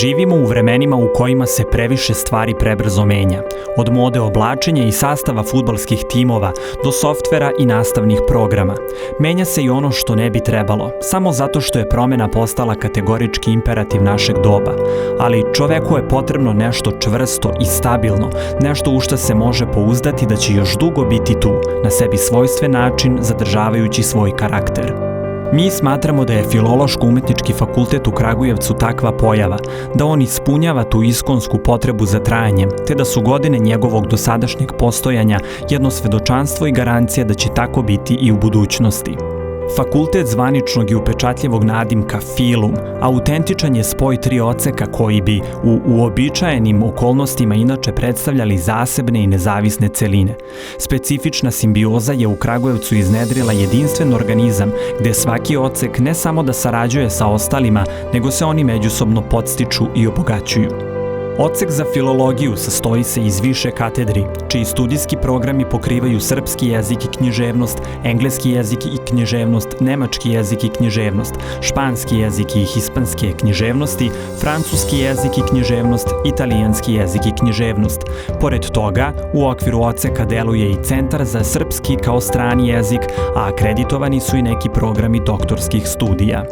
Živimo u vremenima u kojima se previše stvari prebrzo menja. Od mode oblačenja i sastava fudbalskih timova do softvera i nastavnih programa. Menja se i ono što ne bi trebalo, samo zato što je promena postala kategorički imperativ našeg doba. Ali čoveku je potrebno nešto čvrsto i stabilno, nešto u što se može pouzdati da će još dugo biti tu, na sebi svojstven način zadržavajući svoj karakter. Mi smatramo da je Filološko-umetnički fakultet u Kragujevcu takva pojava, da on ispunjava tu iskonsku potrebu za trajanjem, te da su godine njegovog dosadašnjeg postojanja jedno svedočanstvo i garancija da će tako biti i u budućnosti. Fakultet zvaničnog i upečatljivog nadimka Filum autentičan je spoj tri odseka koji bi u uobičajenim okolnostima inače predstavljali zasebne i nezavisne celine. Specifična simbioza je u Kragujevcu iznedrila jedinstven organizam gde svaki odsek ne samo da sarađuje sa ostalima, nego se oni međusobno podstiču i obogaćuju. Odsek za filologiju sastoji se iz više katedri, čiji studijski programi pokrivaju srpski jezik i književnost, engleski jezik i književnost, nemački jezik i književnost, španski jezik i hispanske književnosti, francuski jezik i književnost, italijanski jezik i književnost. Pored toga, u okviru odseka deluje i Centar za srpski kao strani jezik, a akreditovani su i neki programi doktorskih studija.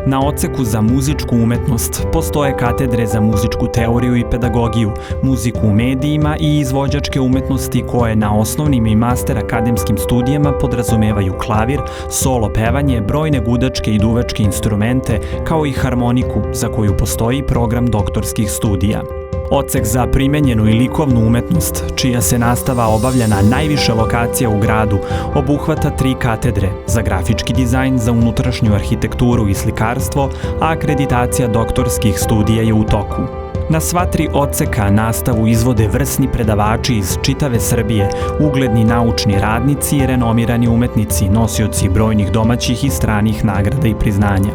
Na odseku za muzičku umetnost postoje katedre za muzičku teoriju i pedagogiju, muziku u medijima i izvođačke umetnosti koje na osnovnim i master akademskim studijama podrazumevaju klavir, solo pevanje, brojne gudačke i duvačke instrumente, kao i harmoniku za koju postoji program doktorskih studija. Odsek za primenjenu i likovnu umetnost, čija se nastava obavlja na najviše lokacija u gradu, obuhvata 3 katedre za grafički dizajn, za unutrašnju arhitekturu i slikarstvo, a akreditacija doktorskih studija je u toku. Na sva 3 odseka nastavu izvode vrsni predavači iz čitave Srbije, ugledni naučni radnici i renomirani umetnici, nosioci brojnih domaćih i stranih nagrada i priznanja.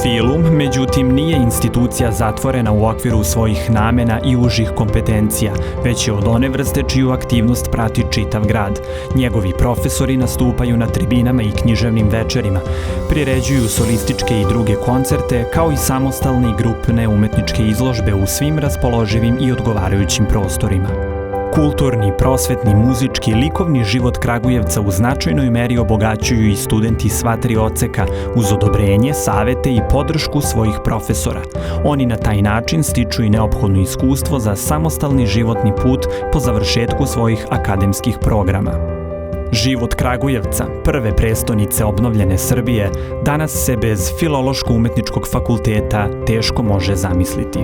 Filum, međutim, nije institucija zatvorena u okviru svojih namena i užih kompetencija, već je od one vrste čiju aktivnost prati čitav grad. Njegovi profesori nastupaju na tribinama i književnim večerima, priređuju solističke i druge koncerte, kao i samostalne i grupne umetničke izložbe u svim raspoloživim i odgovarajućim prostorima. Kulturni, prosvetni, muzički i likovni život Kragujevca u značajnoj meri obogaćuju i studenti sva 3 odseka uz odobrenje, savete i podršku svojih profesora. Oni na taj način stiču i neophodno iskustvo za samostalni životni put po završetku svojih akademskih programa. Život Kragujevca, prve prestonice obnovljene Srbije, danas se bez Filološko-umetničkog fakulteta teško može zamisliti.